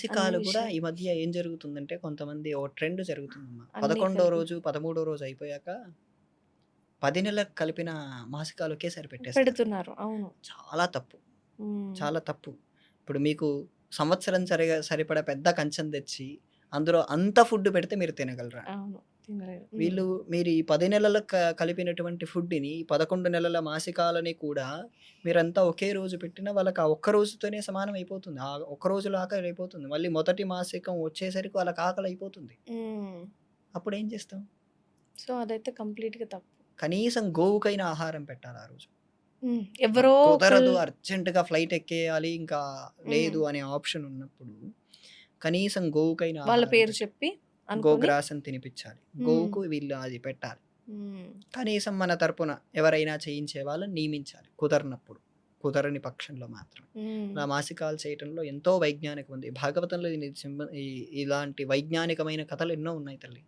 అనే మాసికాలు గూడా విషయం. ఈ మధ్య ఏం జరుగుతుందంటే కొంతమంది ఓ ట్రెండ్ జరుగుతుందమ్మా. అన్నీ 11 కలిపి రోజు, 13 రోజు అయిపోయాక 10 నెలలకు కలిపిన మాసికాలు ఒకేసారి పెట్టేస్తారు. పెడుతున్నారు. అవును. చాలా తప్పు. హ్మ్. చాలా తప్పు. ఇప్పుడు మీకు సంవత్సరం సరిపడా పెద్ద కంచం తెచ్చి, అందులో అంత ఫుడ్ పెడితే మీరు తినగలరా? అవును. తినలేరు. హ్మ్. వీళ్ళు మీరు ఈ 10 నెలలకు కలిపినటువంటి ఫుడ్‌ని 11 నెలల మాసికాలని కూడా మీరంతా ఒకే రోజు పెట్టినా వాళ్ళకి ఆ ఒక్క రోజుతోనే సమానం అయిపోతుంది. ఆ ఒక్క రోజులో ఆకలైపోతుంది. మళ్ళీ మొదటి మాసికం వచ్చేసరికి వాళ్ళకి ఆకలైపోతుంది. హ్మ్. అప్పుడేం చేస్తాం? సో, అదైతే కంప్లీట్‌గా తప్పు. కనీసం గోవుకైనా ఆహారం పెట్టాలి ఆ రోజు. హ్మ్. నాకు ఎవరో కుదరదు అర్జెంట్‌గా ఫ్లైట్ ఎక్కేయాలి ఇంకా హ్మ్. లేదు అనే ఆప్షన్ ఉన్నప్పుడు కనీసం గోవుకైనా వాళ్ళ ఆహారం పేరు చెప్పి అనుకోని గోగ్రాసం తినిపిచ్చాలి. హ్మ్. గోవుకు వీళ్ళు అది పెట్టాలి. హ్మ్. కనీసం మన తరపున ఎవరైనా చేయించే వాళ్ళని నియమించాలి కుదరనప్పుడు. కుదరని పక్షంలో మాత్రం. హ్మ్. అలా మాసికాలు చేయటంలో ఎంతో వైజ్ఞానికం ఉంది. భాగవతంలో ఇలాంటి వైజ్ఞానికమైన కథలు ఎన్నో ఉన్నాయి తల్లి.